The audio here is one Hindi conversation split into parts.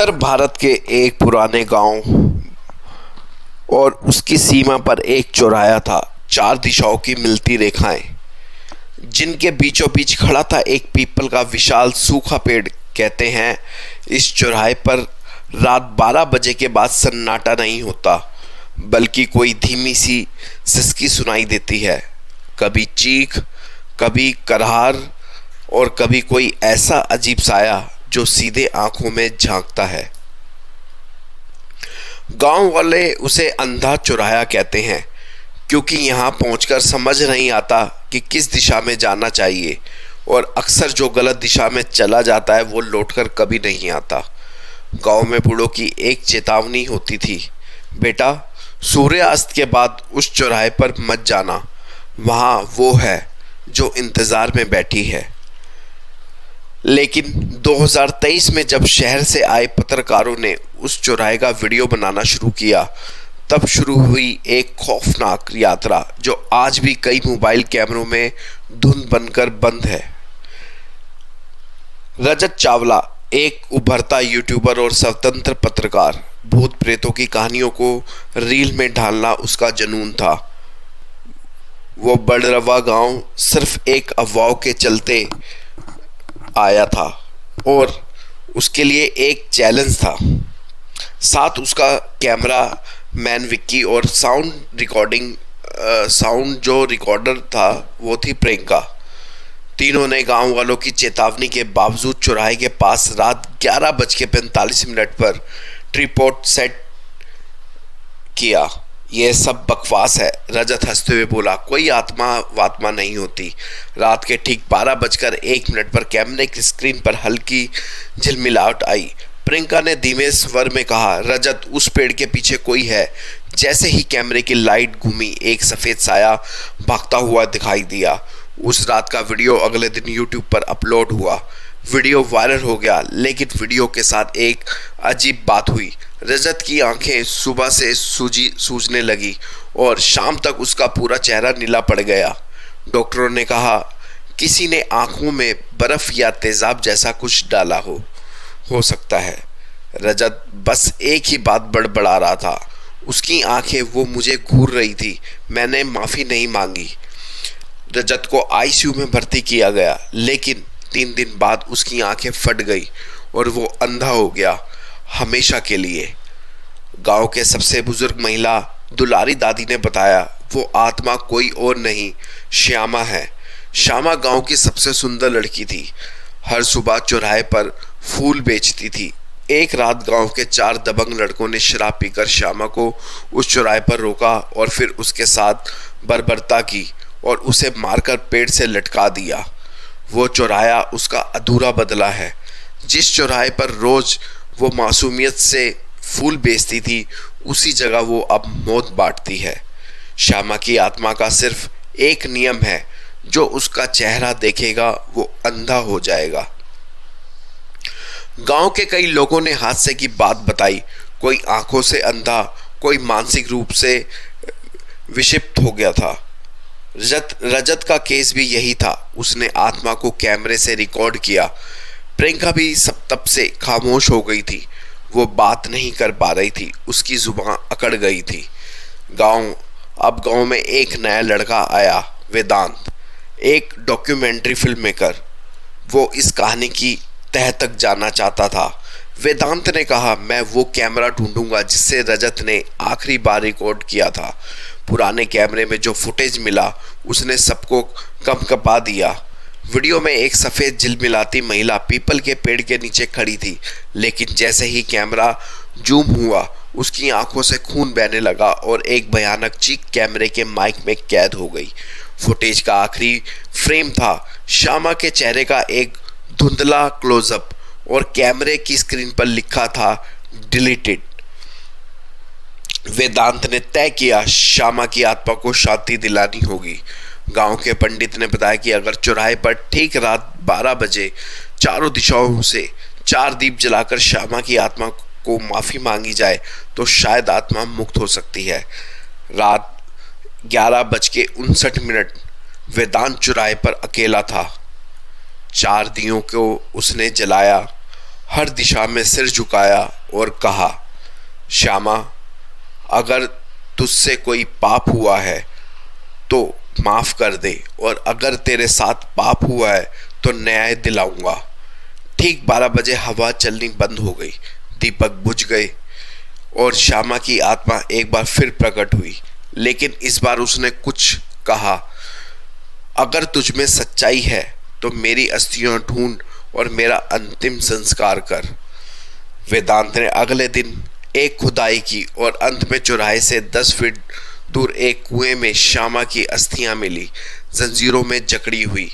उत्तर भारत के एक पुराने गांव और उसकी सीमा पर एक चौराहा था। चार दिशाओं की मिलती रेखाएं, जिनके बीचों बीच खड़ा था एक पीपल का विशाल सूखा पेड़। कहते हैं इस चौराहे पर रात 12 बजे के बाद सन्नाटा नहीं होता, बल्कि कोई धीमी सी सिसकी सुनाई देती है। कभी चीख, कभी करार और कभी कोई ऐसा अजीब साया जो सीधे आंखों में झांकता है। गांव वाले उसे अंधा चौराहा कहते हैं, क्योंकि यहां पहुंचकर समझ नहीं आता कि किस दिशा में जाना चाहिए, और अक्सर जो गलत दिशा में चला जाता है वो लौटकर कभी नहीं आता। गांव में बूढ़ों की एक चेतावनी होती थी, बेटा सूर्यास्त के बाद उस चौराहे पर मत जाना, वहां वो है जो इंतजार में बैठी है। लेकिन 2023 में जब शहर से आए पत्रकारों ने उस चौराहे का वीडियो बनाना शुरू किया, तब शुरू हुई एक खौफनाक यात्रा जो आज भी कई मोबाइल कैमरों में धुंध बनकर बंद है। रजत चावला एक उभरता यूट्यूबर और स्वतंत्र पत्रकार। भूत प्रेतों की कहानियों को रील में ढालना उसका जुनून था। वो बड़रवा गांव सिर्फ एक अफवाह के चलते आया था और उसके लिए एक चैलेंज था। साथ उसका कैमरा मैन विक्की और साउंड जो रिकॉर्डर था वो थी प्रियंका। तीनों ने गांव वालों की चेतावनी के बावजूद चौराहे के पास रात 11:45 पर ट्रिपॉड सेट किया। यह सब बकवास है, रजत हंसते हुए बोला। कोई आत्मा वात्मा नहीं होती। रात के ठीक 12:01 पर कैमरे की स्क्रीन पर हल्की झिलमिलाहट आई। प्रियंका ने धीमे स्वर में कहा, रजत उस पेड़ के पीछे कोई है। जैसे ही कैमरे की लाइट घूमी, एक सफ़ेद साया भागता हुआ दिखाई दिया। उस रात का वीडियो अगले दिन यूट्यूब पर अपलोड हुआ। वीडियो वायरल हो गया, लेकिन वीडियो के साथ एक अजीब बात हुई। रजत की आंखें सुबह से सूजने लगी और शाम तक उसका पूरा चेहरा नीला पड़ गया। डॉक्टरों ने कहा किसी ने आंखों में बर्फ या तेजाब जैसा कुछ डाला हो सकता है। रजत बस एक ही बात बड़बड़ा रहा था, उसकी आंखें वो मुझे घूर रही थी। मैंने माफ़ी नहीं मांगी। रजत को आईसीयू में भर्ती किया गया, लेकिन 3 दिन बाद उसकी आंखें फट गई और वो अंधा हो गया, हमेशा के लिए। गांव के सबसे बुजुर्ग महिला दुलारी दादी ने बताया, वो आत्मा कोई और नहीं, श्यामा है। श्यामा गांव की सबसे सुंदर लड़की थी। हर सुबह चौराहे पर फूल बेचती थी। एक रात गांव के 4 दबंग लड़कों ने शराब पीकर श्यामा को उस चौराहे पर रोका और फिर उसके साथ बर्बरता की और उसे मारकर पेड़ से लटका दिया। वो चौराहा उसका अधूरा बदला है। जिस चौराहे पर रोज वो मासूमियत से फूल बेचती थी, उसी जगह वो अब मौत बांटती है। श्यामा की आत्मा का सिर्फ एक नियम है, जो उसका चेहरा देखेगा वो अंधा हो जाएगा। गांव के कई लोगों ने हादसे की बात बताई। कोई आंखों से अंधा, कोई मानसिक रूप से विक्षिप्त हो गया था। रजत का केस भी यही था। उसने आत्मा को कैमरे से रिकॉर्ड किया। प्रियंका भी सब तब से खामोश हो गई थी। वो बात नहीं कर पा रही थी, उसकी जुबान अकड़ गई थी। अब गांव में एक नया लड़का आया, वेदांत, एक डॉक्यूमेंट्री फिल्म मेकर। वो इस कहानी की तह तक जाना चाहता था। वेदांत ने कहा, मैं वो कैमरा ढूंढूंगा जिससे रजत ने आखिरी बार रिकॉर्ड किया था। पुराने कैमरे में जो फुटेज मिला उसने सबको कंपकपा दिया। वीडियो में एक सफ़ेद झिलमिलाती महिला पीपल के पेड़ के नीचे खड़ी थी, लेकिन जैसे ही कैमरा जूम हुआ, उसकी आंखों से खून बहने लगा और एक भयानक चीख कैमरे के माइक में कैद हो गई। फुटेज का आखिरी फ्रेम था श्यामा के चेहरे का एक धुंधला क्लोजअप और कैमरे की स्क्रीन पर लिखा था डिलीटेड। वेदांत ने तय किया श्यामा की आत्मा को शांति दिलानी होगी। गांव के पंडित ने बताया कि अगर चौराहे पर ठीक रात 12 बजे चारों दिशाओं से 4 दीप जलाकर श्यामा की आत्मा को माफ़ी मांगी जाए तो शायद आत्मा मुक्त हो सकती है। रात 11:59 वेदांत चौराहे पर अकेला था। 4 दियों को उसने जलाया। हर दिशा में सिर झुकाया और कहा, श्यामा, अगर तुझसे कोई पाप हुआ है तो माफ कर दे, और अगर तेरे साथ पाप हुआ है तो न्याय दिलाऊंगा। ठीक 12 बजे हवा चलनी बंद हो गई, दीपक बुझ गए और श्यामा की आत्मा एक बार फिर प्रकट हुई, लेकिन इस बार उसने कुछ कहा, अगर तुझमें सच्चाई है तो मेरी अस्थियां ढूंढ और मेरा अंतिम संस्कार कर। वेदांत ने अगले दिन एक खुदाई की और अंत में चौराहे से 10 फीट दूर एक कुएं में श्यामा की अस्थियां मिली, जंजीरों में जकड़ी हुई।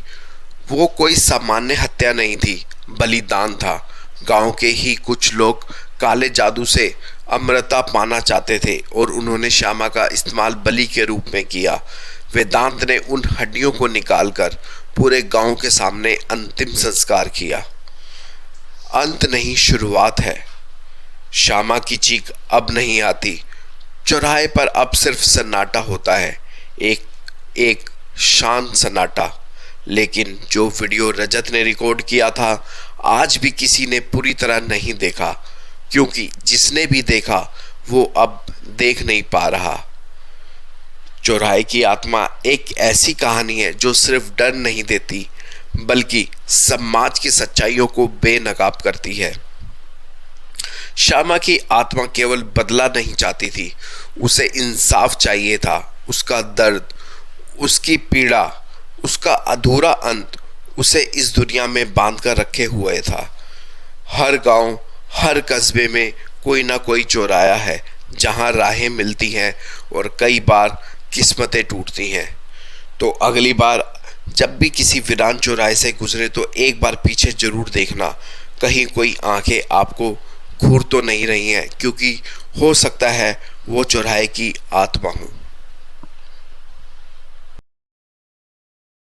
वो कोई सामान्य हत्या नहीं थी, बलिदान था। गांव के ही कुछ लोग काले जादू से अमरता पाना चाहते थे और उन्होंने श्यामा का इस्तेमाल बलि के रूप में किया। वेदांत ने उन हड्डियों को निकालकर पूरे गांव के सामने अंतिम संस्कार किया। अंत नहीं, शुरुआत है। श्यामा की चीख अब नहीं आती। चौराहे पर अब सिर्फ सन्नाटा होता है, एक शांत सन्नाटा। लेकिन जो वीडियो रजत ने रिकॉर्ड किया था आज भी किसी ने पूरी तरह नहीं देखा, क्योंकि जिसने भी देखा वो अब देख नहीं पा रहा। चौराहे की आत्मा एक ऐसी कहानी है जो सिर्फ डर नहीं देती बल्कि समाज की सच्चाइयों को बेनकाब करती है। श्यामा की आत्मा केवल बदला नहीं चाहती थी, उसे इंसाफ चाहिए था। उसका दर्द, उसकी पीड़ा, उसका अधूरा अंत उसे इस दुनिया में बांध कर रखे हुए था। हर गांव, हर कस्बे में कोई ना कोई चौराहा है जहां राहें मिलती हैं और कई बार किस्मतें टूटती हैं। तो अगली बार जब भी किसी वीरान चौराहे से गुजरे तो एक बार पीछे जरूर देखना, कहीं कोई आंखें आपको घूर तो नहीं रही हैं, क्योंकि हो सकता है वो चौराहे की आत्मा हो।